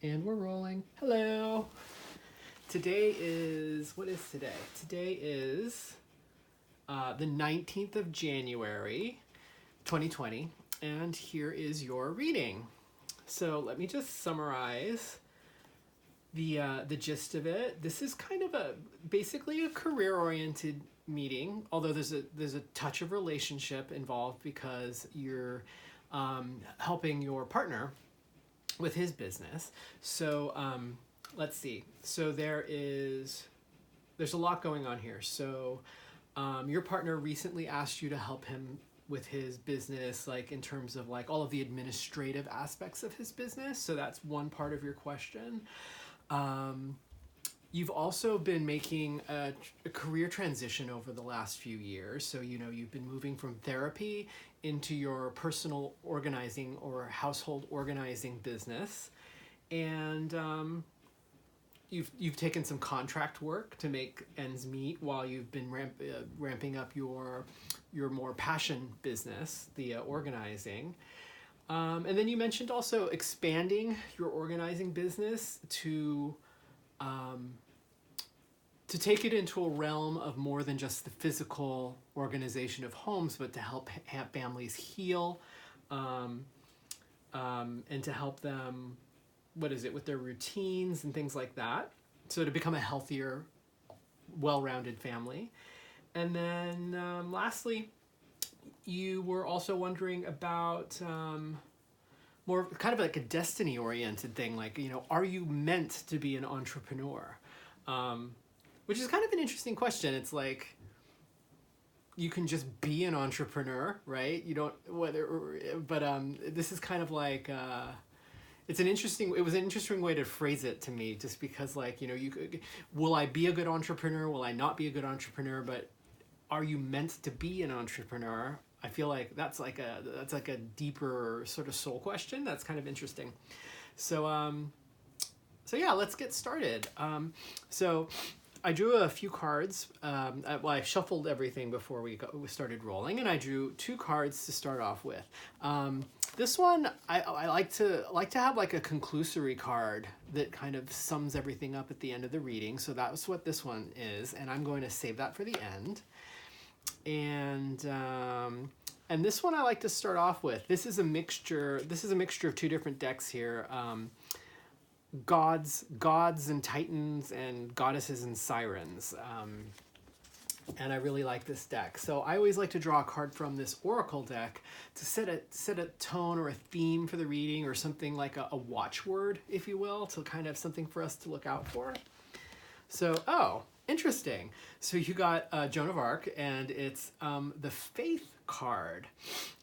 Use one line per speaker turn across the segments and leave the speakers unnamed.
And we're rolling. Hello. Today is, what is today? Today is the 19th of January, 2020. And here is your reading. So let me just summarize the gist of it. This is kind of basically a career-oriented meeting, although there's a touch of relationship involved because you're helping your partner with his business. So let's see. So there's a lot going on here. So your partner recently asked you to help him with his business, like in terms of like all of the administrative aspects of his business. So that's one part of your question. You've also been making a career transition over the last few years. So, you've been moving from therapy into your personal organizing or household organizing business. And you've taken some contract work to make ends meet while you've been ramping up your more passion business, the organizing. And then you mentioned also expanding your organizing business to take it into a realm of more than just the physical organization of homes, but to help families heal, and to help them, with their routines and things like that. So to become a healthier, well-rounded family. And then lastly, you were also wondering about more kind of like a destiny-oriented thing, like, are you meant to be an entrepreneur? Which is kind of an interesting question. It's like, you can just be an entrepreneur, right? You don't, but this is kind of like, it was an interesting way to phrase it to me, just because like, will I be a good entrepreneur? Will I not be a good entrepreneur? But are you meant to be an entrepreneur? I feel like that's like a deeper sort of soul question. That's kind of interesting. So yeah, let's get started. So I drew a few cards. I shuffled everything before we started rolling, and I drew two cards to start off with. This one, I like to have like a conclusory card that kind of sums everything up at the end of the reading. So that's what this one is, and I'm going to save that for the end. And this one I like to start off with. This is a mixture of two different decks here. Gods and Titans, and goddesses and sirens. And I really like this deck. So I always like to draw a card from this oracle deck to set a tone or a theme for the reading, or something like a watchword, if you will, to kind of something for us to look out for. So, interesting. So you got Joan of Arc, and it's the Faith card.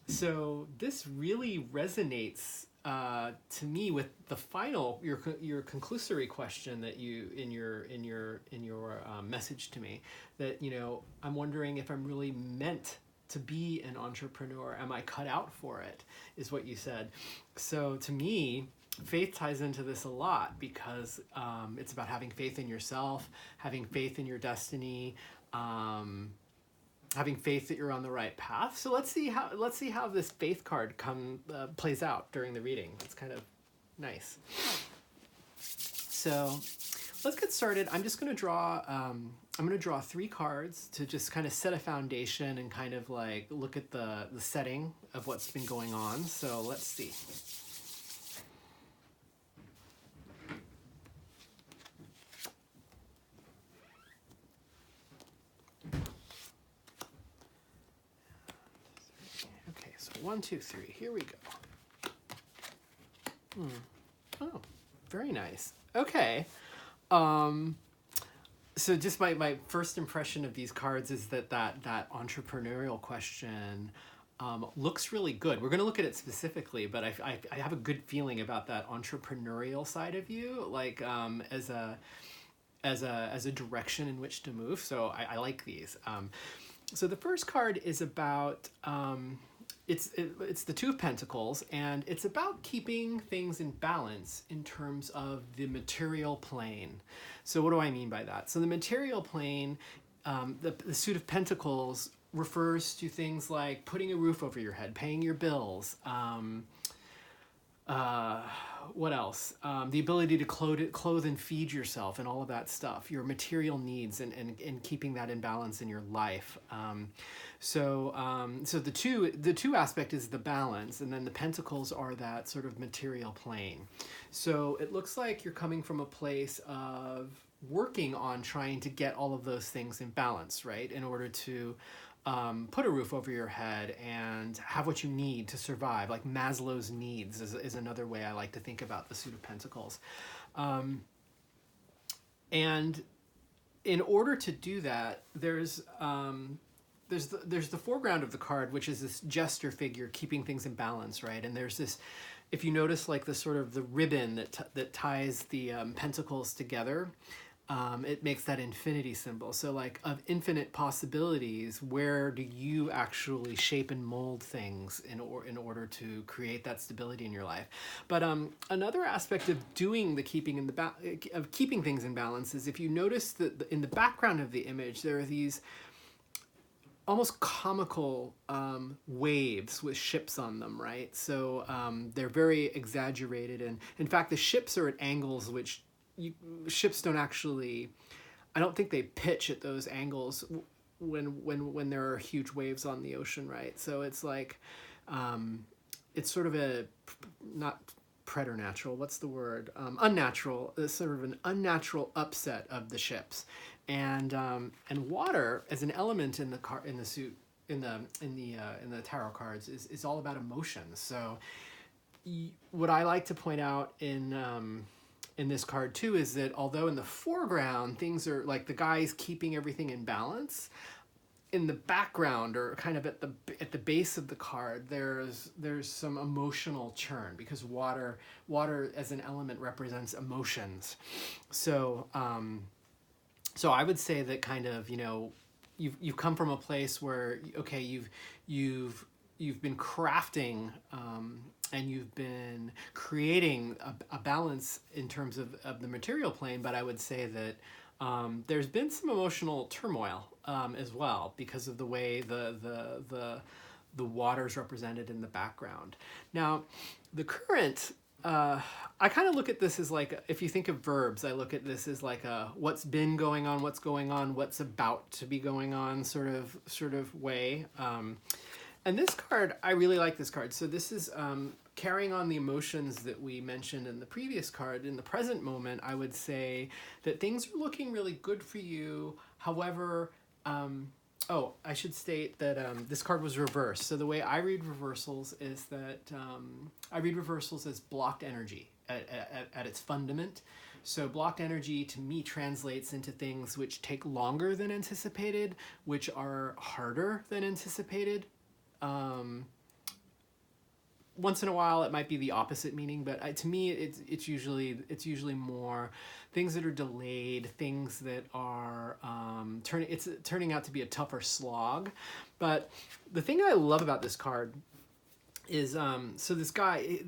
So this really resonates to me with the final your conclusory question that you in your message to me, that I'm wondering if I'm really meant to be an entrepreneur. Am I cut out for it? Is what you said. So to me, faith ties into this a lot, because it's about having faith in yourself, having faith in your destiny, having faith that you're on the right path. So let's see how this faith card plays out during the reading. It's kind of nice. So let's get started. I'm just going to draw. I'm going to draw three cards to just kind of set a foundation and kind of like look at the setting of what's been going on. So let's see. Okay, so 1, 2, 3. Here we go. Oh, very nice. Okay. So just my first impression of these cards is that entrepreneurial question looks really good. We're going to look at it specifically, but I have a good feeling about that entrepreneurial side of you, like as a direction in which to move. So I like these. So the first card is about it's the Two of Pentacles, and it's about keeping things in balance in terms of the material plane. So what do I mean by that? So the material plane, the Suit of Pentacles refers to things like putting a roof over your head, paying your bills, What else? The ability to clothe and feed yourself and all of that stuff, your material needs, and keeping that in balance in your life. So the two aspect is the balance, and then the pentacles are that sort of material plane. So it looks like you're coming from a place of working on trying to get all of those things in balance, right? In order to put a roof over your head and have what you need to survive. Like Maslow's needs is another way I like to think about the Suit of Pentacles. And in order to do that, there's the foreground of the card, which is this jester figure keeping things in balance, right? And there's this, if you notice, like the sort of the ribbon that ties the pentacles together, it makes that infinity symbol. So like of infinite possibilities, where do you actually shape and mold things in order to create that stability in your life? But another aspect of doing the keeping of keeping things in balance is, if you notice that in the background of the image, there are these almost comical waves with ships on them, right? So they're very exaggerated, and in fact, the ships are at angles which ships don't actually, I don't think they pitch at those angles when there are huge waves on the ocean, right? So it's like, it's sort of a, not preternatural, what's the word? Unnatural, sort of an unnatural upset of the ships. And water as an element in the tarot cards is all about emotions. So what I like to point out in this card too is that although in the foreground things are like the guy's keeping everything in balance, in the background, or kind of at the base of the card, there's some emotional churn, because water as an element represents emotions. So so I would say that kind of, you've come from a place where, okay, you've been crafting and you've been creating a balance in terms of the material plane, but I would say that there's been some emotional turmoil as well, because of the way the water's represented in the background. Now, the current, I kind of look at this as like, if you think of verbs, I look at this as like a what's been going on, what's going on, what's about to be going on sort of way. And this card, I really like this card. So this is carrying on the emotions that we mentioned in the previous card. In the present moment, I would say that things are looking really good for you. However, I should state that this card was reversed. So the way I read reversals is that I read reversals as blocked energy at its fundament. So blocked energy to me translates into things which take longer than anticipated, which are harder than anticipated. Once in a while it might be the opposite meaning, but to me it's usually more things that are delayed, things that are turning out to be a tougher slog. But the thing I love about this card is so this guy,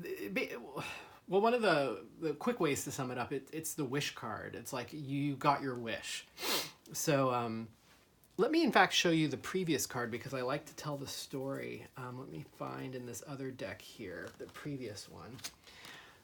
well, one of the quick ways to sum it up, it's the wish card. It's like you got your wish. So let me, in fact, show you the previous card, because I like to tell the story. Let me find in this other deck here, the previous one.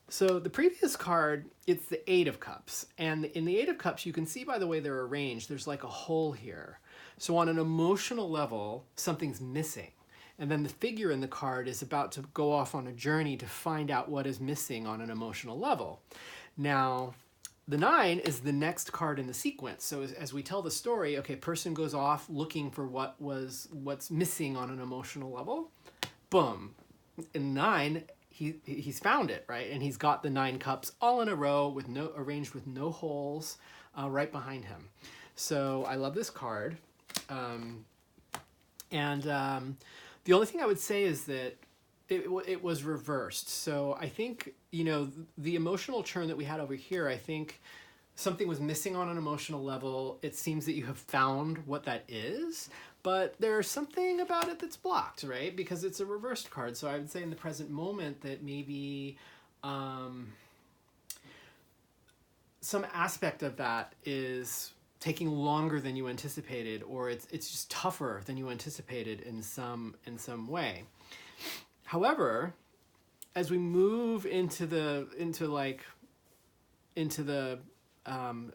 So the previous card, it's the Eight of Cups. And in the Eight of Cups, you can see by the way they're arranged, there's like a hole here. So on an emotional level, something's missing. And then the figure in the card is about to go off on a journey to find out what is missing on an emotional level. Now, the 9 is the next card in the sequence. So as we tell the story, okay, person goes off looking for what's missing on an emotional level. Boom. In 9, he's found it, right? And he's got the 9 cups all in a row arranged with no holes right behind him. So I love this card. The only thing I would say is that it was reversed. So I think, the emotional churn that we had over here, I think something was missing on an emotional level. It seems that you have found what that is, but there's something about it that's blocked, right? Because it's a reversed card. So I would say in the present moment that maybe some aspect of that is taking longer than you anticipated, or it's just tougher than you anticipated in some way. However, as we move into the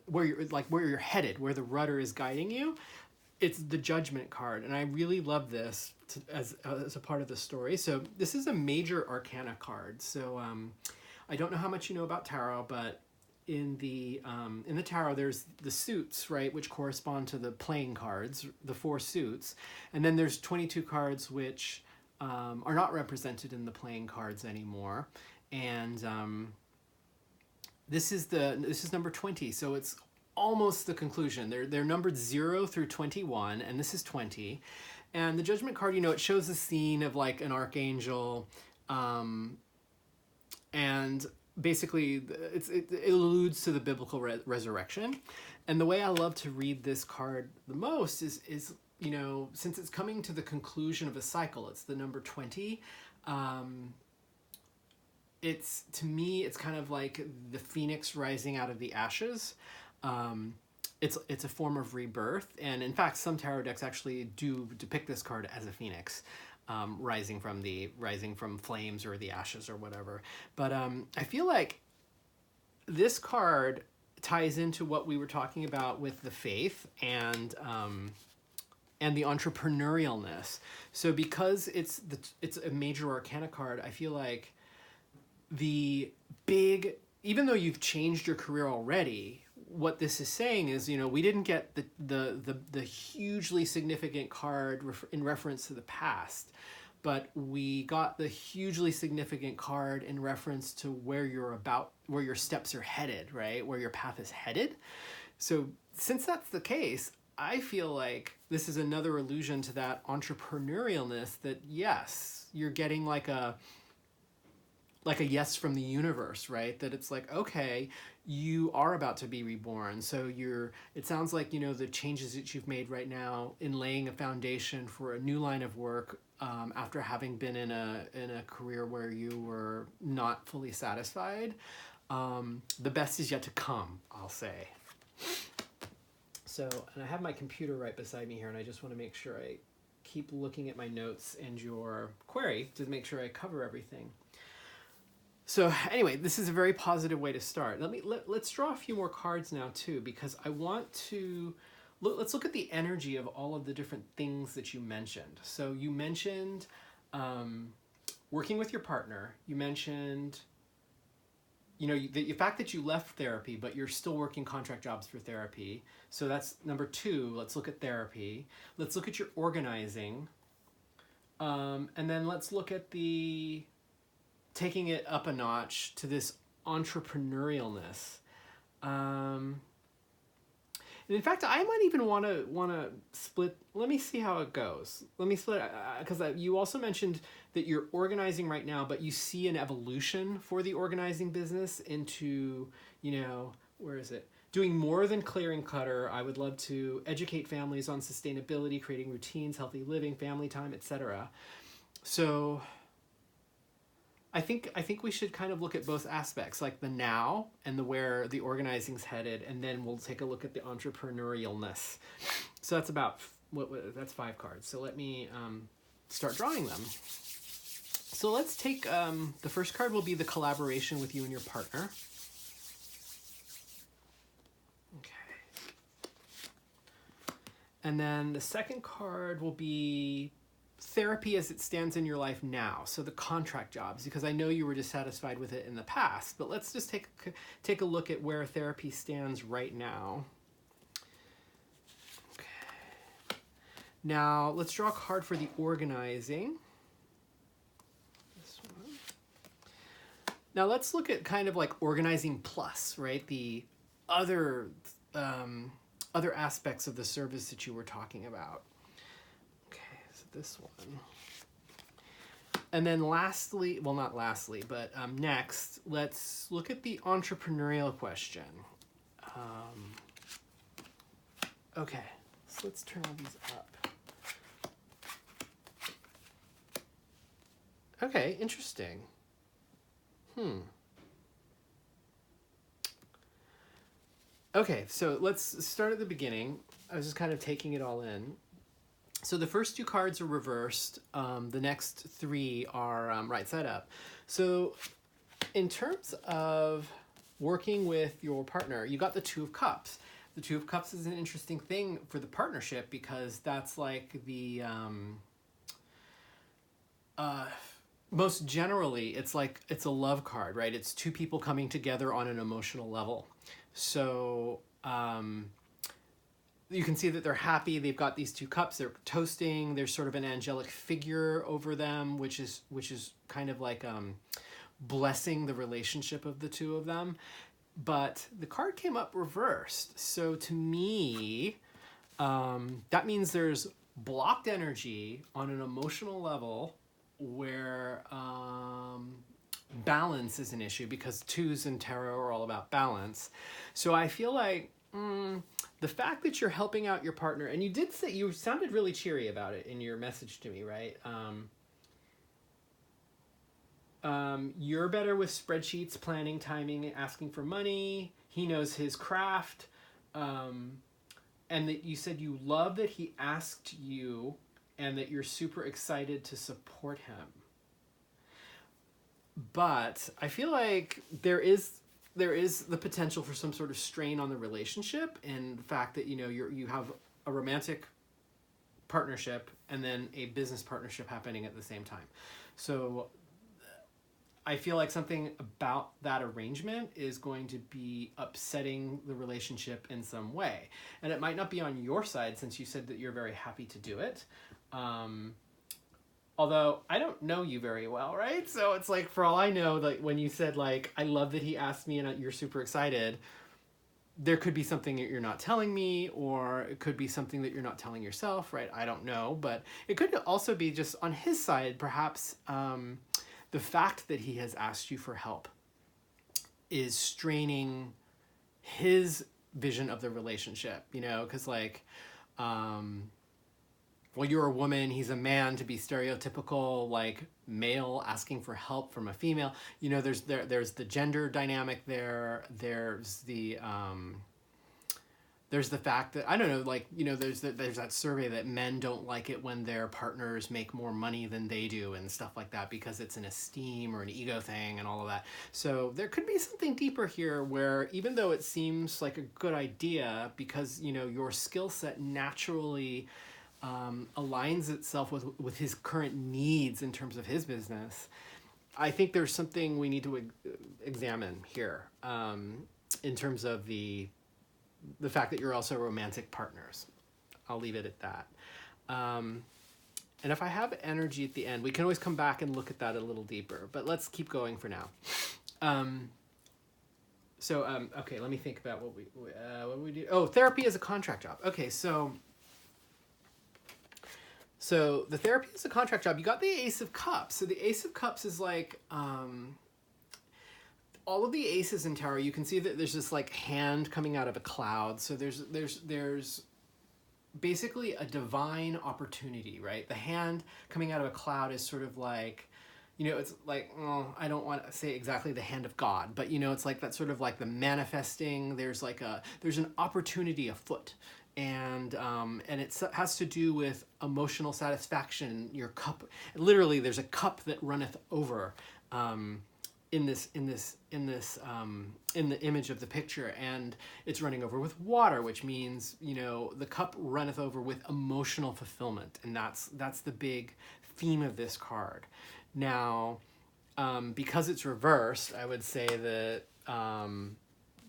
where you're headed, where the rudder is guiding you, it's the Judgment card, and I really love this as a part of the story. So this is a major arcana card. So I don't know how much you know about tarot, but in the tarot, there's the suits, right, which correspond to the playing cards, the 4 suits, and then there's 22 cards which are not represented in the playing cards anymore, and this is number 20, so it's almost the conclusion. They're numbered 0 through 21, and this is 20. And the Judgment card, it shows the scene of like an archangel, and basically it alludes to the biblical resurrection. And the way I love to read this card the most is since it's coming to the conclusion of a cycle, it's the number 20. To me, it's kind of like the phoenix rising out of the ashes. It's a form of rebirth, and in fact, some tarot decks actually do depict this card as a phoenix, rising from flames or the ashes or whatever. But I feel like this card ties into what we were talking about with the faith and the entrepreneurialness. So because it's a major arcana card, I feel like even though you've changed your career already, what this is saying is, we didn't get the hugely significant card in reference to the past, but we got the hugely significant card in reference to where your steps are headed, right? Where your path is headed. So since that's the case, I feel like this is another allusion to that entrepreneurialness, that yes, you're getting like a yes from the universe, right? That it's like, okay, you are about to be reborn. So it sounds like, the changes that you've made right now in laying a foundation for a new line of work, after having been in a career where you were not fully satisfied. The best is yet to come, I'll say. So, and I have my computer right beside me here, and I just want to make sure I keep looking at my notes and your query to make sure I cover everything. So anyway, this is a very positive way to start. Let's draw a few more cards now too, because I want to let's look at the energy of all of the different things that you mentioned. So you mentioned working with your partner. You mentioned the fact that you left therapy, but you're still working contract jobs for therapy. So that's number 2. Let's look at therapy. Let's look at your organizing, and then let's look at taking it up a notch to this entrepreneurialness. And in fact, I might even want to split. Let me see how it goes. Let me split, because you also mentioned that you're organizing right now, but you see an evolution for the organizing business into, where is it? Doing more than clearing clutter. I would love to educate families on sustainability, creating routines, healthy living, family time, etc. So I think we should kind of look at both aspects, like the now and where the organizing's headed, and then we'll take a look at the entrepreneurialness. So that's that's 5 cards. So let me start drawing them. So let's take the first card will be the collaboration with you and your partner. Okay. And then the second card will be therapy as it stands in your life now. So the contract jobs, because I know you were dissatisfied with it in the past, but let's just take a look at where therapy stands right now. Okay. Now let's draw a card for the organizing. This one. Now let's look at kind of like organizing plus, right? The other aspects of the service that you were talking about. This one. And then lastly, well, not lastly, but next, let's look at the entrepreneurial question. Okay, so let's turn all these up. Okay, interesting. Okay, so let's start at the beginning. I was just kind of taking it all in. So the first 2 cards are reversed. The next 3 are right side up. So in terms of working with your partner, you got the 2 of Cups. The 2 of Cups is an interesting thing for the partnership because that's like the most generally, it's a love card, right? It's 2 people coming together on an emotional level. So you can see that they're happy. They've got these 2 cups. They're toasting. There's sort of an angelic figure over them, which is kind of like blessing the relationship of the 2 of them. But the card came up reversed. So to me, that means there's blocked energy on an emotional level where balance is an issue, because 2s in tarot are all about balance. So I feel like the fact that you're helping out your partner, and you did say, you sounded really cheery about it in your message to me, right? You're better with spreadsheets, planning, timing, asking for money. He knows his craft. And that you said you love that he asked you and that you're super excited to support him. But I feel like there is the potential for some sort of strain on the relationship, and the fact that, you have a romantic partnership and then a business partnership happening at the same time. So I feel like something about that arrangement is going to be upsetting the relationship in some way. And it might not be on your side, since you said that you're very happy to do it. Although I don't know you very well, right? So it's like, for all I know, like when you said like, I love that he asked me and you're super excited, there could be something that you're not telling me, or it could be something that you're not telling yourself, right? I don't know, but it could also be just on his side, perhaps the fact that he has asked you for help is straining his vision of the relationship, because like, well, you're a woman, he's a man, to be stereotypical, like male asking for help from a female. There's the gender dynamic there. There's the fact that, I don't know, like, there's that survey that men don't like it when their partners make more money than they do and stuff like that, because it's an esteem or an ego thing and all of that. So there could be something deeper here where, even though it seems like a good idea, because, your skill set naturally aligns itself with his current needs in terms of his business, I think there's something we need to examine here in terms of the fact that you're also romantic partners. I'll leave it at that. And if I have energy at the end, we can always come back and look at that a little deeper, but let's keep going for now. Okay, let me think about what we do. Oh, therapy is a contract job. Okay, so the therapy is a contract job. You got the Ace of Cups. So the Ace of Cups is like, all of the aces in tarot, you can see that there's this like hand coming out of a cloud. So there's basically a divine opportunity, right? The hand coming out of a cloud is sort of like, it's like, I don't want to say exactly the hand of God, but it's like that sort of like the manifesting. There's an opportunity afoot. And it has to do with emotional satisfaction. Your cup, literally, there's a cup that runneth over, in the image of the picture, and it's running over with water, which means the cup runneth over with emotional fulfillment, and that's the big theme of this card. Now, because it's reversed, I would say that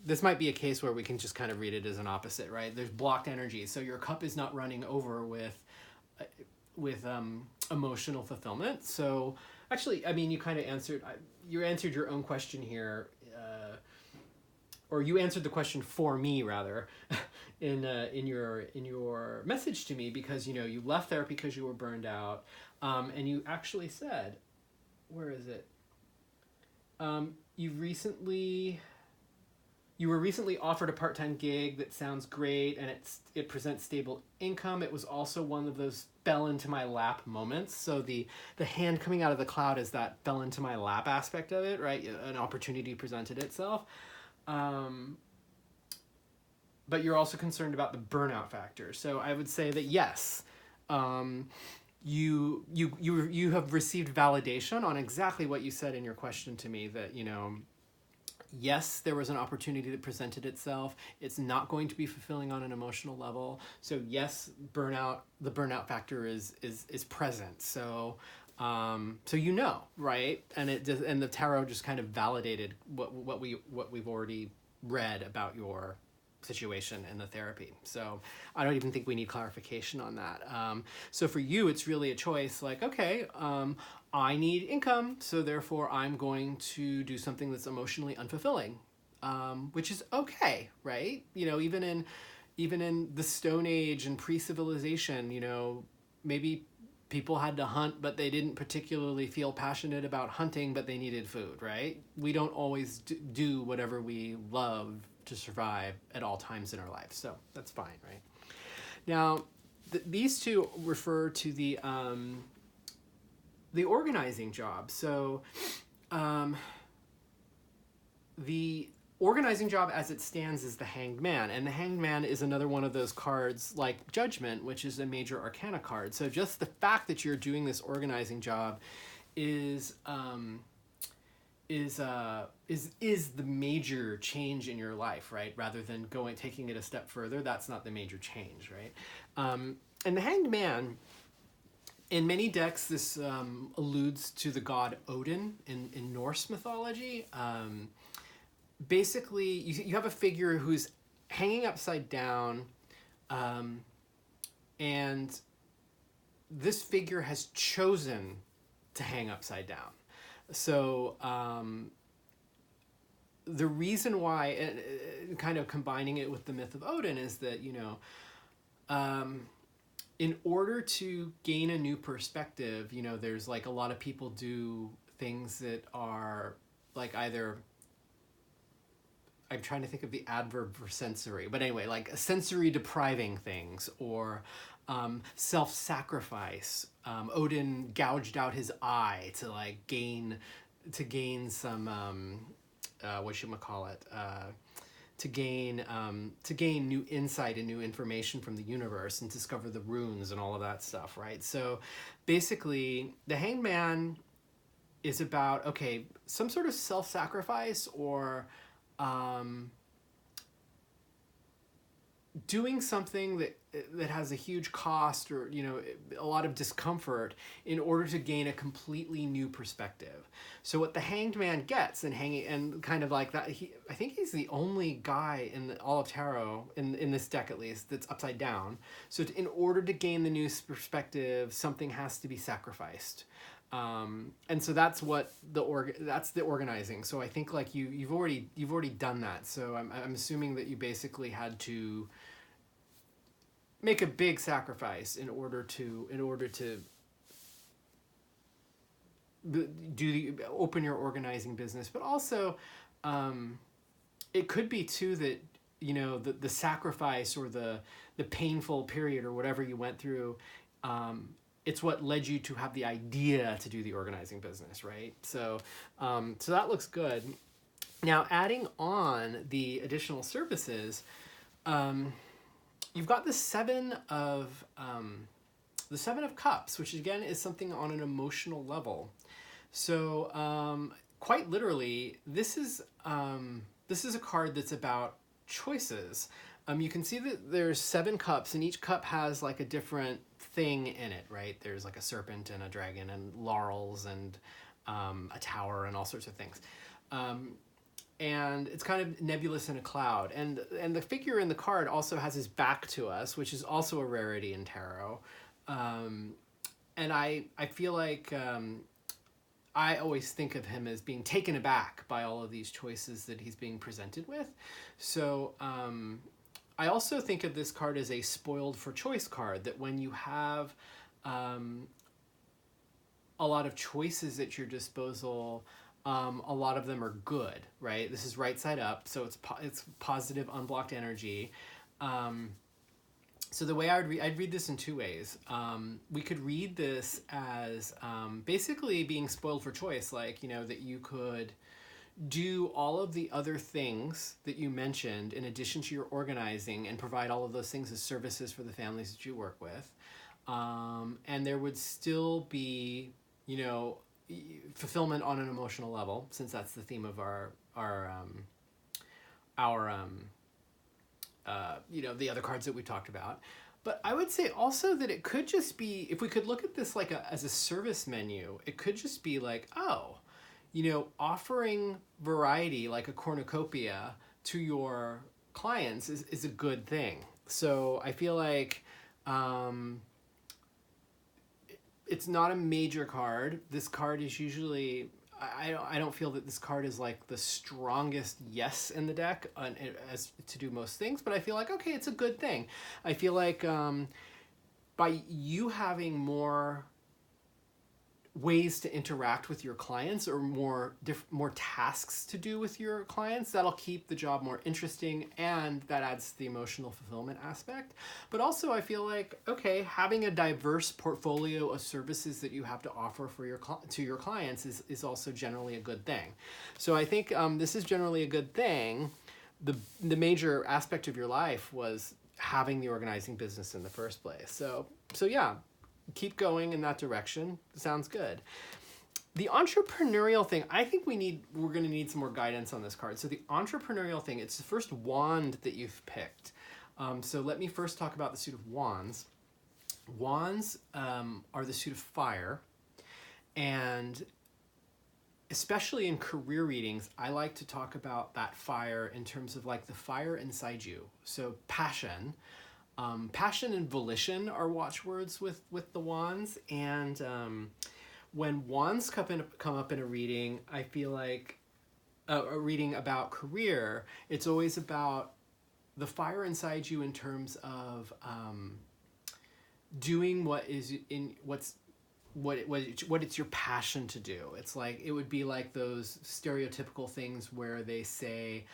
this might be a case where we can just kind of read it as an opposite, right? There's blocked energy. So your cup is not running over with emotional fulfillment. So actually, I mean, you kind of answered your own question here, or you answered the question for me rather, in your message to me, because you left there because you were burned out, and you actually said, where is it? You were recently offered a part-time gig that sounds great, and it presents stable income. It was also one of those fell into my lap moments. So the hand coming out of the cloud is that fell into my lap aspect of it, right? An opportunity presented itself. But you're also concerned about the burnout factor. So I would say that yes, You have received validation on exactly what you said in your question to me, that, yes, there was an opportunity that presented itself. It's not going to be fulfilling on an emotional level. So yes, the burnout factor is present. So right? And and the tarot just kind of validated what we've already read about your situation in the therapy. So I don't even think we need clarification on that. So for you, it's really a choice, like, okay, I need income, so therefore I'm going to do something that's emotionally unfulfilling, which is okay, right? Even in the Stone Age and pre-civilization, maybe people had to hunt, but they didn't particularly feel passionate about hunting, but they needed food, right? We don't always do whatever we love to survive at all times in our life, so that's fine, right? Now, these two refer to the organizing job. So the organizing job as it stands is the Hanged Man, and the Hanged Man is another one of those cards like Judgment, which is a major arcana card. So just the fact that you're doing this organizing job is the major change in your life, right? Rather than taking it a step further, that's not the major change, right? And the Hanged Man, in many decks, this alludes to the god Odin in Norse mythology. Basically, you have a figure who's hanging upside down, and this figure has chosen to hang upside down. So the reason why, kind of combining it with the myth of Odin, is that, in order to gain a new perspective, there's like a lot of people do things that are like either, I'm trying to think of the adverb for sensory, but anyway, like sensory depriving things, or self-sacrifice. Odin gouged out his eye to gain some to gain new insight and new information from the universe and discover the runes and all of that stuff, right? So basically, the Hanged Man is about, okay, some sort of self-sacrifice, or doing something that has a huge cost, or a lot of discomfort, in order to gain a completely new perspective. So what the Hanged Man gets, and kind of like that, I think he's the only guy in all of tarot, in this deck at least, that's upside down. So in order to gain the new perspective, something has to be sacrificed. And so that's what that's the organizing. So I think like you've already done that. So I'm assuming that you basically had to make a big sacrifice in order to open your organizing business. But also, it could be too that the sacrifice, or the painful period, or whatever you went through, it's what led you to have the idea to do the organizing business, right? So that looks good. Now, adding on the additional services, you've got the Seven of Cups, which again is something on an emotional level. So quite literally, this is a card that's about choices. You can see that there's 7 cups, and each cup has like a different thing in it, right? There's like a serpent and a dragon and laurels and a tower and all sorts of things. And it's kind of nebulous in a cloud. And the figure in the card also has his back to us, which is also a rarity in tarot. And I feel like I always think of him as being taken aback by all of these choices that he's being presented with. So I also think of this card as a spoiled for choice card, that when you have a lot of choices at your disposal, a lot of them are good, right? This is right side up, so it's positive, unblocked energy. So the way I'd read this in 2 ways. We could read this as basically being spoiled for choice, like, that you could do all of the other things that you mentioned in addition to your organizing, and provide all of those things as services for the families that you work with. And there would still be, you know, fulfillment on an emotional level, since that's the theme of you know, the other cards that we talked about. But I would say also that it could just be, if we could look at this like as a service menu, it could just be like, oh, you know, offering variety like a cornucopia to your clients is a good thing. So I feel like it's not a major card. This card is usually, I don't feel that this card is like the strongest yes in the deck as to do most things, but I feel like, okay, it's a good thing. I feel like by you having more ways to interact with your clients, or more tasks to do with your clients, that'll keep the job more interesting, and that adds to the emotional fulfillment aspect. But also I feel like, okay, having a diverse portfolio of services that you have to offer for your clients is also generally a good thing. So I think this is generally a good thing. The major aspect of your life was having the organizing business in the first place. So yeah, keep going in that direction. Sounds good. The entrepreneurial thing, I think we're going to need some more guidance on this card. So the entrepreneurial thing, it's the first wand that you've picked. So let me first talk about the suit of wands. Wands are the suit of fire, and especially in career readings, I like to talk about that fire in terms of like the fire inside you. So passion. Passion and volition are watchwords with the wands, and when wands come up in a reading, I feel like a reading about career, it's always about the fire inside you in terms of doing what it's your passion to do. It's like, it would be like those stereotypical things where they say,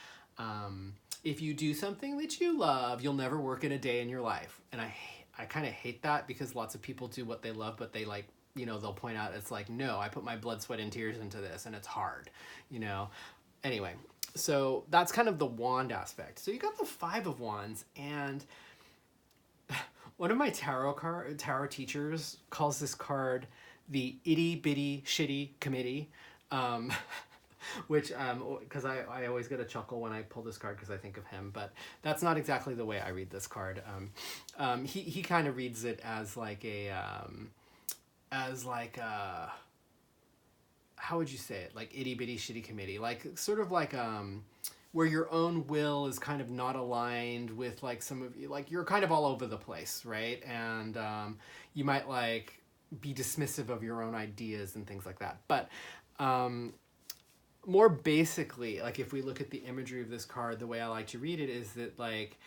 if you do something that you love, you'll never work in a day in your life. And I kind of hate that, because lots of people do what they love, but they like, you know, they'll point out, it's like, no, I put my blood, sweat, and tears into this, and it's hard, you know. Anyway, so that's kind of the wand aspect. So you got the Five of Wands, and one of my tarot teachers calls this card the itty bitty shitty committee. Which, because I always get a chuckle when I pull this card because I think of him, but that's not exactly the way I read this card. He kind of reads it as like how would you say it? Like itty bitty shitty committee, like sort of like where your own will is kind of not aligned with like some of you, like you're kind of all over the place, right? And you might like be dismissive of your own ideas and things like that, but more basically, like if we look at the imagery of this card, the way I like to read it is that like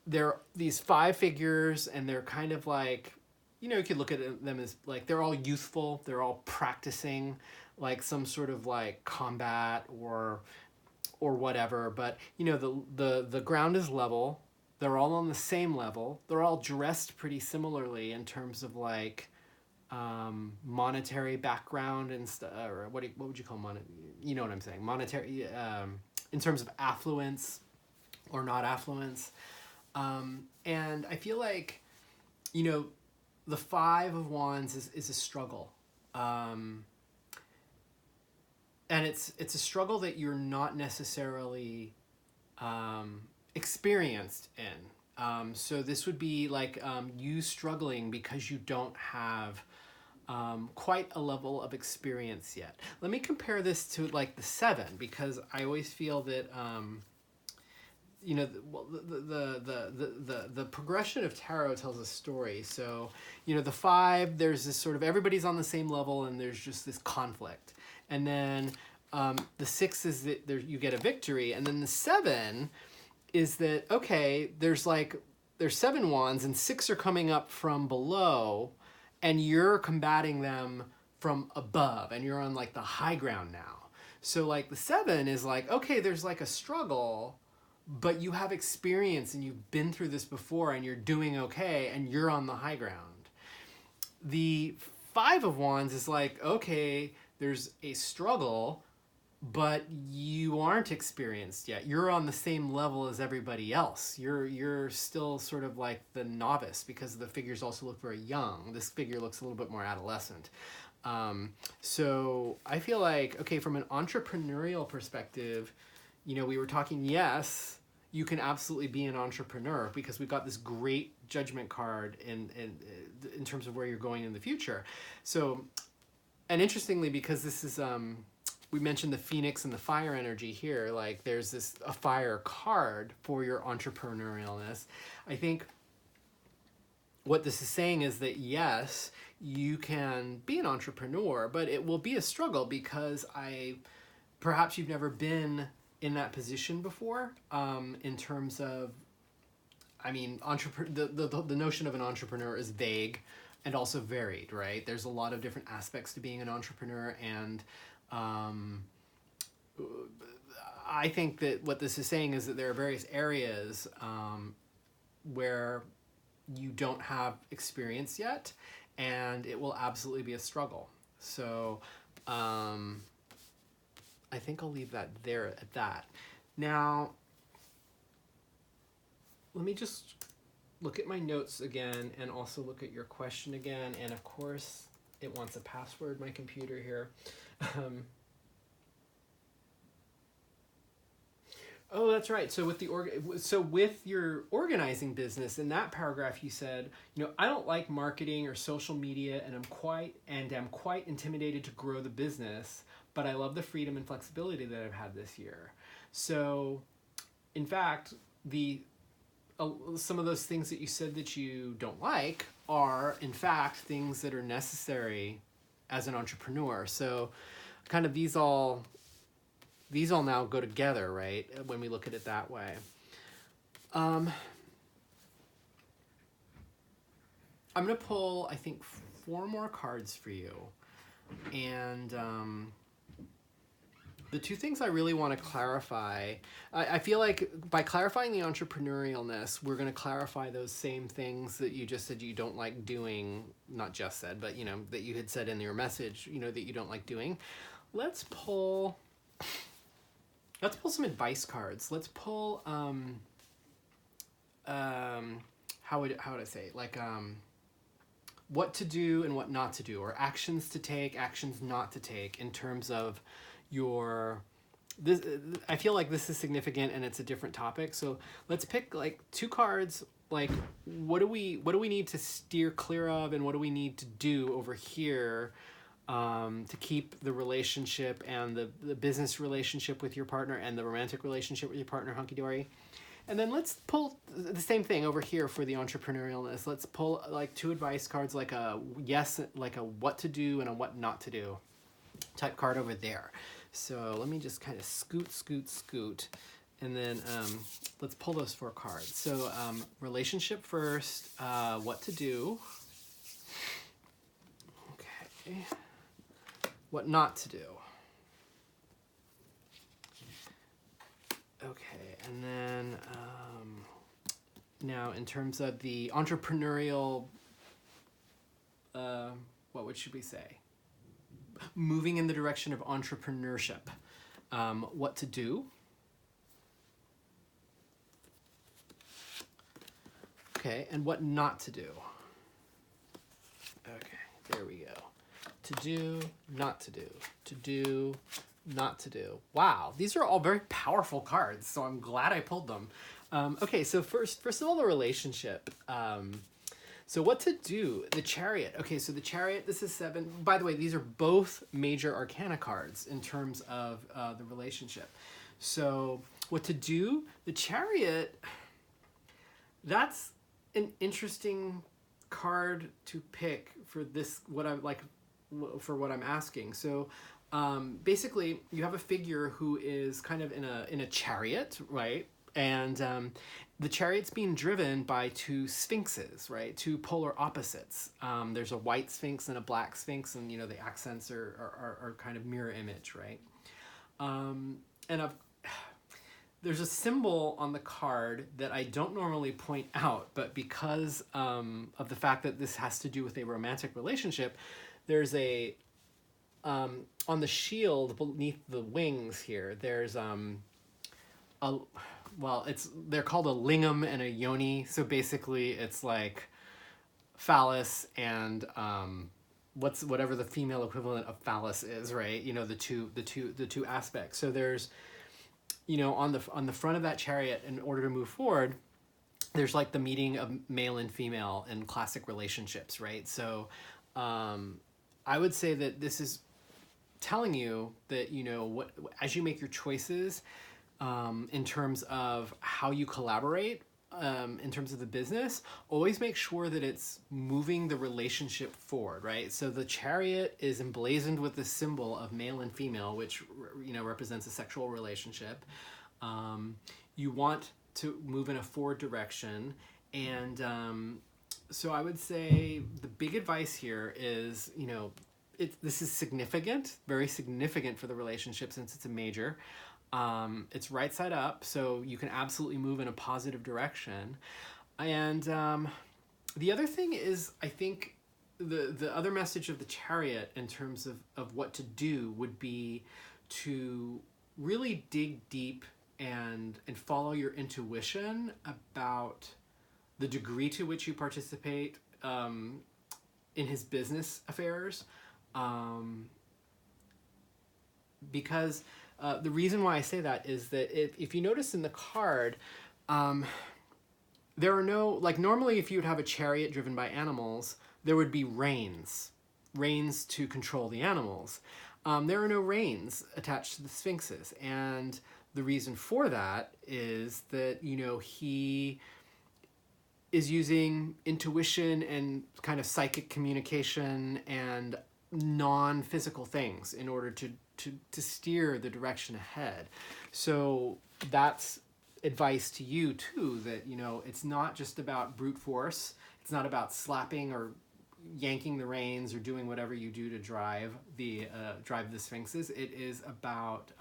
there are these five figures, and they're kind of like, you know, you could look at them as like they're all youthful, they're all practicing like some sort of like combat or whatever, but you know, the ground is level, they're all on the same level, they're all dressed pretty similarly in terms of like monetary background and stuff, or what would you call you know what I'm saying, monetary, in terms of affluence or not affluence, and I feel like, you know, the Five of Wands is a struggle, and it's a struggle that you're not necessarily experienced in. So this would be like you struggling because you don't have quite a level of experience yet. Let me compare this to like the Seven, because I always feel that you know, the progression of tarot tells a story. So, you know, the Five, there's this sort of everybody's on the same level, and there's just this conflict. And then the Six is that you get a victory, and then the Seven is that, okay, there's seven wands, and six are coming up from below, and you're combating them from above, and you're on like the high ground now. So like the Seven is like, okay, there's like a struggle, but you have experience and you've been through this before and you're doing okay and you're on the high ground. The Five of Wands is like, okay, there's a struggle, but you aren't experienced yet. You're on the same level as everybody else. You're still sort of like the novice, because the figures also look very young. This figure looks a little bit more adolescent. So I feel like, okay, from an entrepreneurial perspective, we were talking, yes, you can absolutely be an entrepreneur, because we've got this great judgment card in terms of where you're going in the future. So, and interestingly, because this is, we mentioned the Phoenix and the fire energy here, like there's a fire card for your entrepreneurialness. I think what this is saying is that, yes, you can be an entrepreneur, but it will be a struggle, because perhaps you've never been in that position before, in terms of, the notion of an entrepreneur is vague and also varied, right? There's a lot of different aspects to being an entrepreneur, and I think that what this is saying is that there are various areas where you don't have experience yet, and it will absolutely be a struggle. So I think I'll leave that there at that. Now, let me just look at my notes again, and also look at your question again. And of course, it wants a password, my computer here. Oh, that's right. So with your organizing business, in that paragraph, you said, I don't like marketing or social media, and am quite intimidated to grow the business, but I love the freedom and flexibility that I've had this year. So, in fact, some of those things that you said that you don't like are, in fact, things that are necessary as an entrepreneur. So, kind of these all now go together, right? When we look at it that way. I'm going to pull, I think, 4 more cards for you. And the 2 things I really want to clarify, I feel like by clarifying the entrepreneurialness, we're going to clarify those same things that you just said you don't like doing, not just said, but, that you had said in your message, that you don't like doing. Let's pull some advice cards. Let's pull, how would I say, like, what to do and what not to do, or actions to take, actions not to take, in terms of this. I feel like this is significant, and it's a different topic. So let's pick like 2 cards. Like, what do we need to steer clear of, and what do we need to do over here to keep the relationship and the business relationship with your partner and the romantic relationship with your partner hunky-dory. And then let's pull the same thing over here for the entrepreneurialness. Let's pull like 2 advice cards, like a yes, like a what to do and a what not to do type card over there. So let me just kind of scoot. And then let's pull those 4 cards. So relationship first, what to do. Okay. What not to do. Okay, and then now in terms of the entrepreneurial, what should we say? Moving in the direction of entrepreneurship. What to do. Okay, and what not to do. Okay, there we go. To do, not to do. To do, not to do. Wow, these are all very powerful cards, so I'm glad I pulled them. Okay, so first of all, the relationship. So what to do? The Chariot. Okay, so the Chariot, this is 7. By the way, these are both major arcana cards in terms of the relationship. So what to do? The Chariot, that's an interesting card to pick for this, what I'm asking. So basically, you have a figure who is kind of in a chariot, right? And the chariot's being driven by 2 sphinxes, right? 2 polar opposites. There's a white sphinx and a black sphinx, and the accents are kind of mirror image, right? There's a symbol on the card that I don't normally point out, but because of the fact that this has to do with a romantic relationship, there's a on the shield beneath the wings here, there's they're called a lingam and a yoni. So basically, it's like phallus and whatever the female equivalent of phallus is, right? You know, the two aspects. So there's, you know, on the front of that chariot, in order to move forward, there's like the meeting of male and female in classic relationships, right? So I would say that this is telling you that, you know, what, as you make your choices in terms of how you collaborate, in terms of the business, always make sure that it's moving the relationship forward, right? So the chariot is emblazoned with the symbol of male and female, which, you know, represents a sexual relationship. You want to move in a forward direction. And so I would say the big advice here is, you know, this is significant, very significant for the relationship since it's a major. It's right side up, so you can absolutely move in a positive direction. And the other thing is, I think the other message of the chariot in terms of what to do would be to really dig deep and follow your intuition about the degree to which you participate in his business affairs. Because the reason why I say that is that if you notice in the card, there are no, like normally if you would have a chariot driven by animals, there would be reins to control the animals. There are no reins attached to the sphinxes. And the reason for that is that, you know, he is using intuition and kind of psychic communication and non-physical things in order to steer the direction ahead. So that's advice to you too, that, you know, it's not just about brute force. It's not about slapping or yanking the reins or doing whatever you do to drive the sphinxes. It is about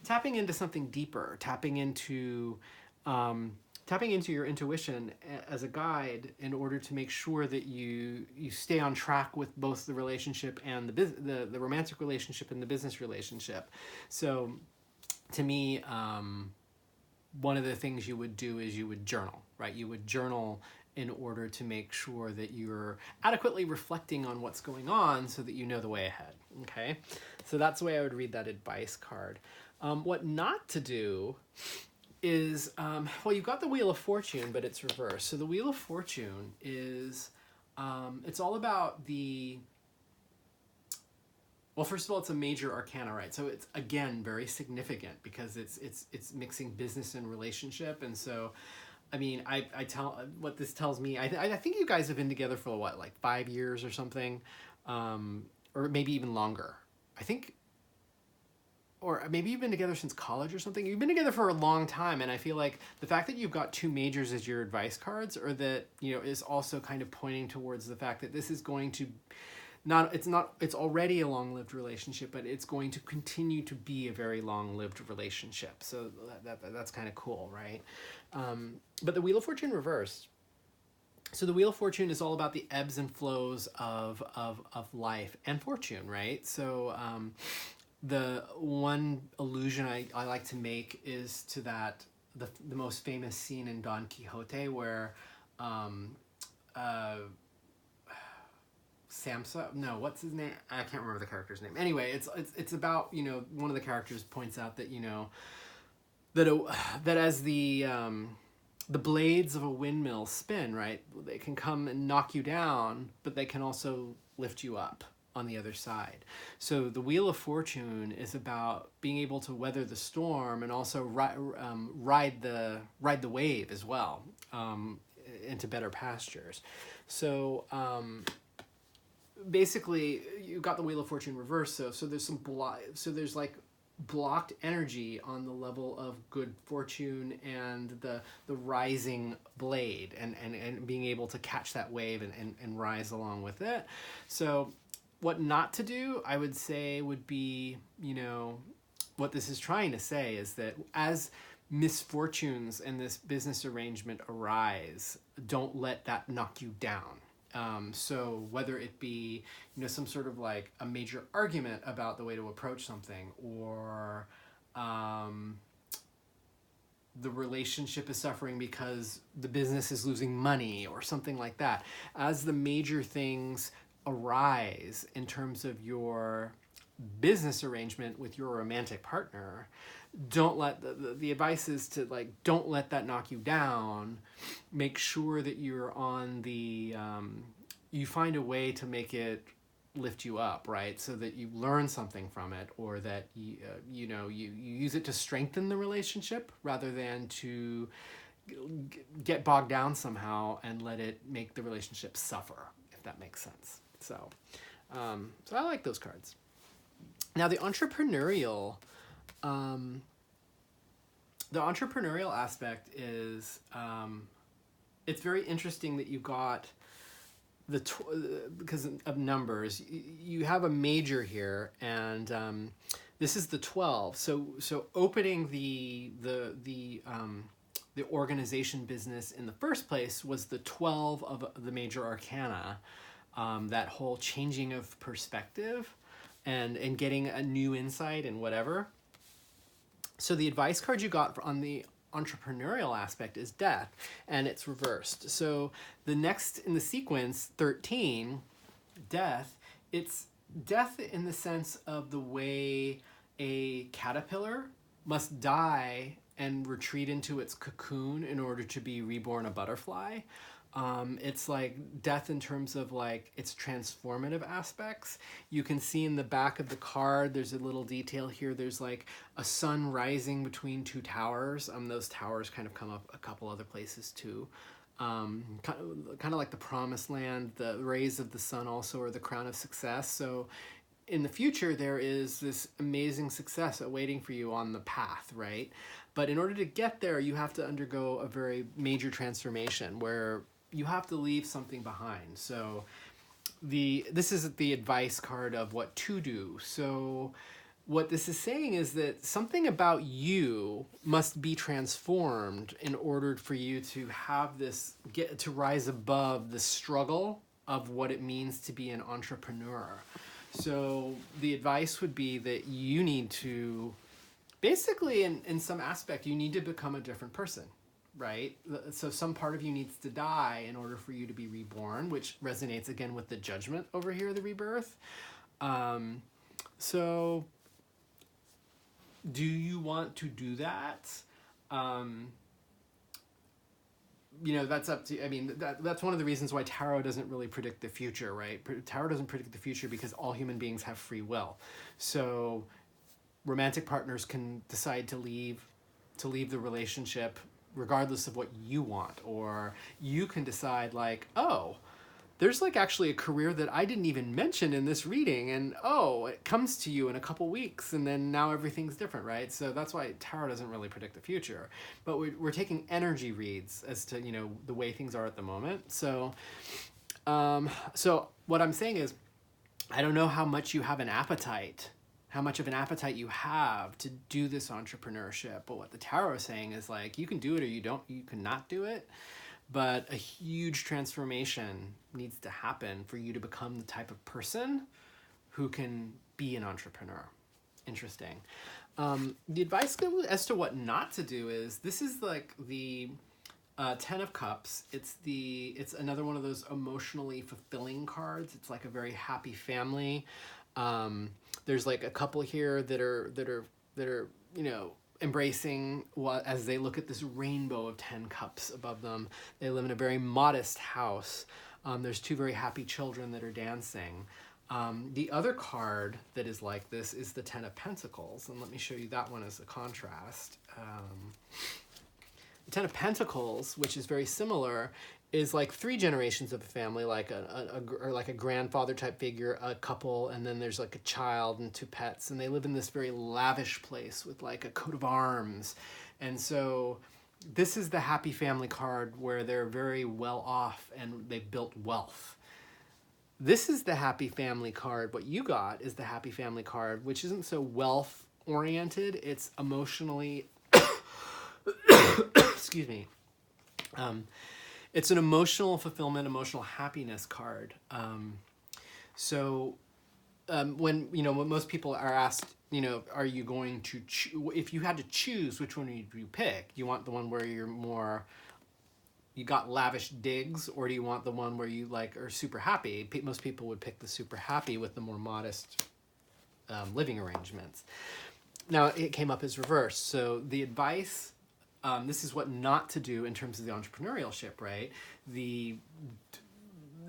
tapping into something deeper, tapping into your intuition as a guide in order to make sure that you stay on track with both the relationship and the romantic relationship and the business relationship. So to me, one of the things you would do is you would journal, right? You would journal in order to make sure that you're adequately reflecting on what's going on so that you know the way ahead, okay? So that's the way I would read that advice card. What not to do is, well, you've got the Wheel of Fortune, but it's reversed. So the Wheel of Fortune is, it's all about well, first of all, it's a major arcana, right? So it's, again, very significant because it's mixing business and relationship. And so, I mean, what this tells me, I think you guys have been together for what, like 5 years or something, or maybe even longer. I think, or maybe you've been together since college or something. You've been together for a long time, and I feel like the fact that you've got 2 majors as your advice cards, or that, you know, is also kind of pointing towards the fact that this is going to it's already a long-lived relationship, but it's going to continue to be a very long-lived relationship. So that's kind of cool, right? But the Wheel of Fortune reversed. So the Wheel of Fortune is all about the ebbs and flows of life and fortune, right? So the one allusion I like to make is to that the most famous scene in Don Quixote where Samsa, no, what's his name? I can't remember the character's name. Anyway, it's about, you know, one of the characters points out that, you know, that as the blades of a windmill spin, right, they can come and knock you down, but they can also lift you up on the other side. So the Wheel of Fortune is about being able to weather the storm and also ride the wave as well, into better pastures. So basically, you got the Wheel of Fortune reversed. So there's there's like blocked energy on the level of good fortune and the rising blade and being able to catch that wave and rise along with it. So what not to do, I would say, would be, you know, what this is trying to say is that as misfortunes in this business arrangement arise, don't let that knock you down. So whether it be, some sort of like a major argument about the way to approach something, or the relationship is suffering because the business is losing money or something like that. As the major things arise in terms of your business arrangement with your romantic partner, don't let the advice is to like, don't let that knock you down. Make sure that you're on the, you find a way to make it lift you up, right? So that you learn something from it, or that you use it to strengthen the relationship rather than to get bogged down somehow and let it make the relationship suffer, if that makes sense. So I like those cards. Now the entrepreneurial aspect is, it's very interesting that you got because of numbers. You have a major here, and this is the 12. So opening the organization business in the first place was the 12 of the major arcana. That whole changing of perspective and getting a new insight and whatever. So the advice card you got on the entrepreneurial aspect is death, and it's reversed. So the next in the sequence, 13, death, it's death in the sense of the way a caterpillar must die and retreat into its cocoon in order to be reborn a butterfly. It's like death in terms of like its transformative aspects. You can see in the back of the card, there's a little detail here. There's like a sun rising between two towers. Those towers kind of come up a couple other places too. Kind of like the promised land. The rays of the sun also are the crown of success. So in the future, there is this amazing success awaiting for you on the path, right? But in order to get there, you have to undergo a very major transformation where you have to leave something behind. So this is the advice card of what to do. So what this is saying is that something about you must be transformed in order for you to have this, get to rise above the struggle of what it means to be an entrepreneur. So the advice would be that you need to, basically in some aspect, you need to become a different person, right? So some part of you needs to die in order for you to be reborn, which resonates again with the judgment over here, the rebirth. So do you want to do that? That's up to, that's one of the reasons why tarot doesn't really predict the future, right? Tarot doesn't predict the future because all human beings have free will. So romantic partners can decide to leave the relationship regardless of what you want, or you can decide like, oh, there's like actually a career that I didn't even mention in this reading, and oh, it comes to you in a couple weeks, and then now everything's different, right? So that's why tarot doesn't really predict the future, but we're taking energy reads as to the way things are at the moment. So what I'm saying is, I don't know how much you have an appetite, how much of an appetite you have to do this entrepreneurship, but what the tarot is saying is like, you can do it or you cannot do it. But a huge transformation needs to happen for you to become the type of person who can be an entrepreneur. Interesting. The advice as to what not to do is, this is like the 10 of Cups. It's another one of those emotionally fulfilling cards. It's like a very happy family. There's like a couple here that are embracing as they look at this rainbow of 10 cups above them. They live in a very modest house. There's two very happy children that are dancing. The other card that is like this is the 10 of Pentacles, and let me show you that one as a contrast. The 10 of Pentacles, which is very similar, is like 3 generations of a family, like a grandfather type figure, a couple, and then there's like a child and 2 pets, and they live in this very lavish place with like a coat of arms. And so this is the happy family card where they're very well off and they've built wealth. This is the happy family card. What you got is the happy family card, which isn't so wealth oriented. It's emotionally excuse me. It's an emotional fulfillment, emotional happiness card. When when most people are asked, are you going to if you had to choose, which one would you pick? Do you want the one where you got lavish digs, or do you want the one where you are super happy? Most people would pick the super happy with the more modest living arrangements. Now it came up as reverse. So the advice, this is what not to do in terms of the entrepreneurship, right? The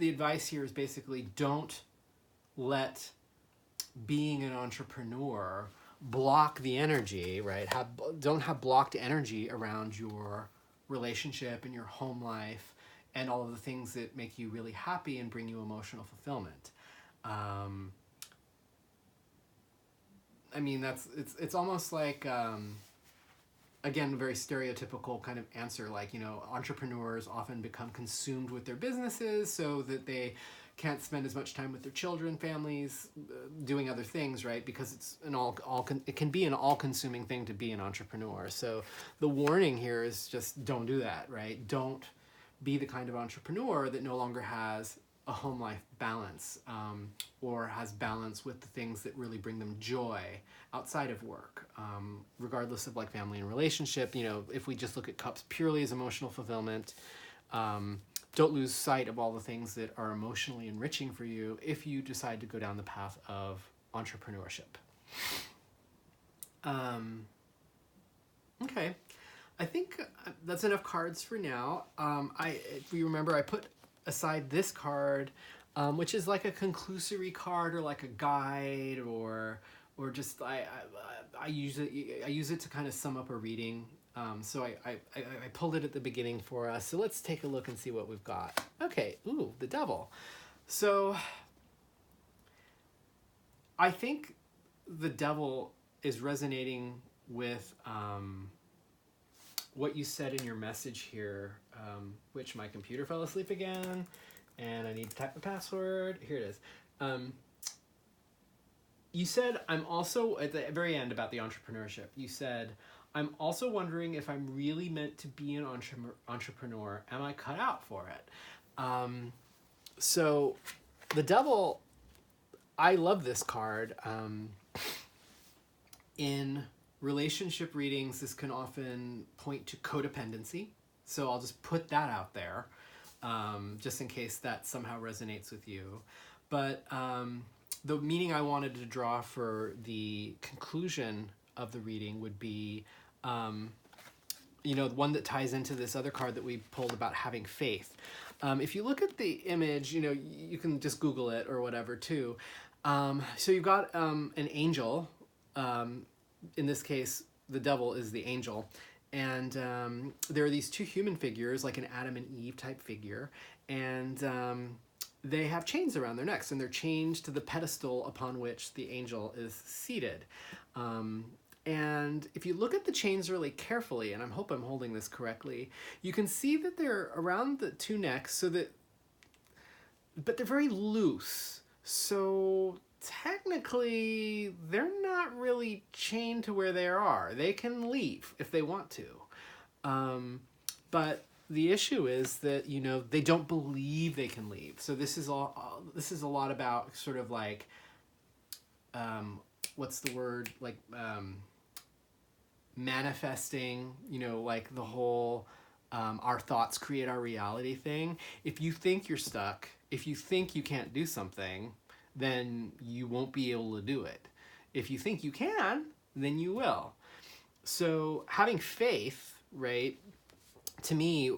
advice here is basically don't let being an entrepreneur block the energy, right? Don't have blocked energy around your relationship and your home life and all of the things that make you really happy and bring you emotional fulfillment. It's almost like, again, a very stereotypical kind of answer, entrepreneurs often become consumed with their businesses so that they can't spend as much time with their children, families, doing other things, right? Because it's it can be an all-consuming thing to be an entrepreneur. So the warning here is just don't do that, right? Don't be the kind of entrepreneur that no longer has a home life balance, or has balance with the things that really bring them joy outside of work, regardless of family and relationship. If we just look at cups purely as emotional fulfillment, don't lose sight of all the things that are emotionally enriching for you if you decide to go down the path of entrepreneurship. Okay, I think that's enough cards for now. If you remember, I put aside this card, which is like a conclusory card or like a guide, or just I use it to kind of sum up a reading. So I pulled it at the beginning for us. So let's take a look and see what we've got. Okay, ooh, the devil. So I think the devil is resonating with what you said in your message here, which my computer fell asleep again, and I need to type the password. Here it is. You said, I'm also, at the very end about the entrepreneurship, you said, I'm also wondering if I'm really meant to be an entrepreneur. Am I cut out for it? So the devil, I love this card. In relationship readings, this can often point to codependency. So I'll just put that out there, just in case that somehow resonates with you. But the meaning I wanted to draw for the conclusion of the reading would be, one that ties into this other card that we pulled about having faith. If you look at the image, you can just Google it or whatever too. So you've got an angel. In this case, the devil is the angel. And there are these two human figures, like an Adam and Eve type figure. And they have chains around their necks, and they're chained to the pedestal upon which the angel is seated. And if you look at the chains really carefully, and I hope I'm holding this correctly, you can see that they're around the two necks, but they're very loose. So technically, they're not really chained to where they are. They can leave if they want to. But the issue is that, they don't believe they can leave. So this is a lot about sort of like, what's the word? Manifesting, like the whole, our thoughts create our reality thing. If you think you're stuck, if you think you can't do something, then you won't be able to do it. If you think you can, then you will. So having faith, right, to me,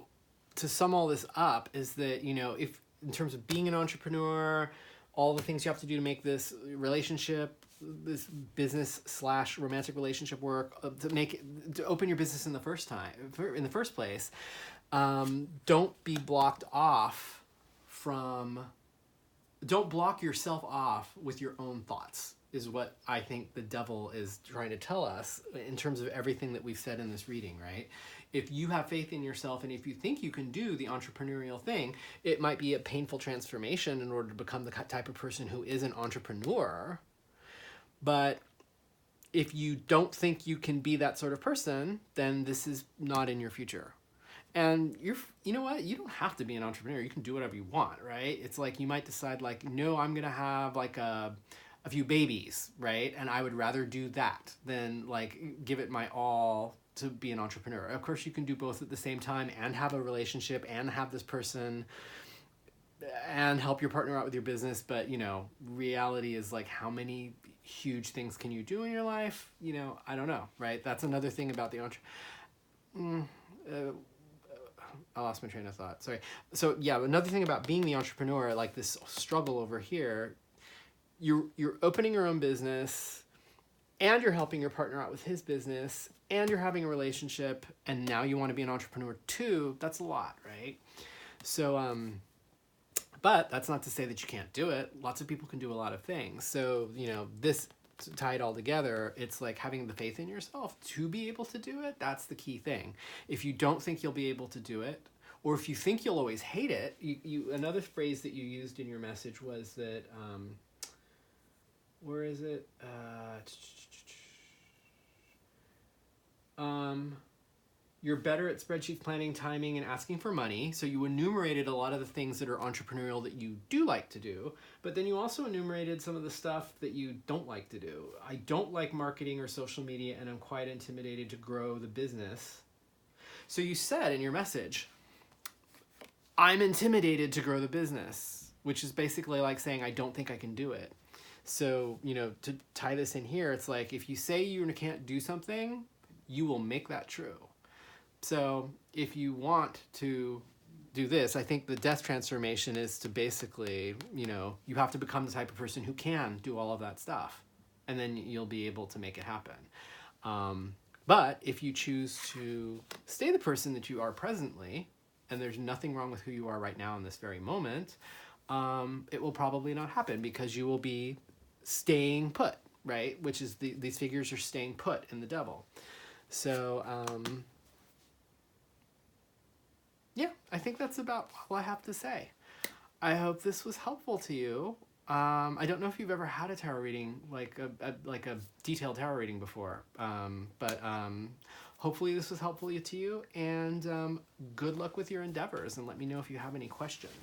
to sum all this up, is that, if in terms of being an entrepreneur, all the things you have to do to make this relationship, this business/romantic relationship work, to open your business in the first place, don't be blocked off from, don't block yourself off with your own thoughts, is what I think the devil is trying to tell us in terms of everything that we've said in this reading, right? If you have faith in yourself and if you think you can do the entrepreneurial thing, it might be a painful transformation in order to become the type of person who is an entrepreneur. But if you don't think you can be that sort of person, then this is not in your future. And you know what? You don't have to be an entrepreneur. You can do whatever you want, right? It's like you might decide like, no, I'm gonna have like a few babies, right? And I would rather do that than like give it my all to be an entrepreneur. Of course, you can do both at the same time and have a relationship and have this person and help your partner out with your business. But, you know, reality is like, how many huge things can you do in your life? You know, I don't know, right? That's another thing about the I lost my train of thought. Sorry. So yeah, another thing about being the entrepreneur, like this struggle over here, you're opening your own business, and you're helping your partner out with his business, and you're having a relationship, and now you want to be an entrepreneur too. That's a lot, right? So but that's not to say that you can't do it. Lots of people can do a lot of things. So, you know, this, to tie it all together, it's like having the faith in yourself to be able to do it. That's the key thing. If you don't think you'll be able to do it, or if you think you'll always hate it, another phrase that you used in your message was that, where is it? You're better at spreadsheet planning, timing, and asking for money. So you enumerated a lot of the things that are entrepreneurial that you do like to do, but then you also enumerated some of the stuff that you don't like to do. I don't like marketing or social media, and I'm quite intimidated to grow the business. So you said in your message, I'm intimidated to grow the business, which is basically like saying, I don't think I can do it. So, you know, to tie this in here, it's like, if you say you can't do something, you will make that true. So if you want to do this, I think the death transformation is to basically, you know, you have to become the type of person who can do all of that stuff, and then you'll be able to make it happen. But if you choose to stay the person that you are presently, and there's nothing wrong with who you are right now in this very moment, it will probably not happen, because you will be staying put, right? Which is these figures are staying put in the devil. So, yeah, I think that's about all I have to say. I hope this was helpful to you. I don't know if you've ever had a tarot reading, like a detailed tarot reading before, but hopefully this was helpful to you, and good luck with your endeavors, and let me know if you have any questions.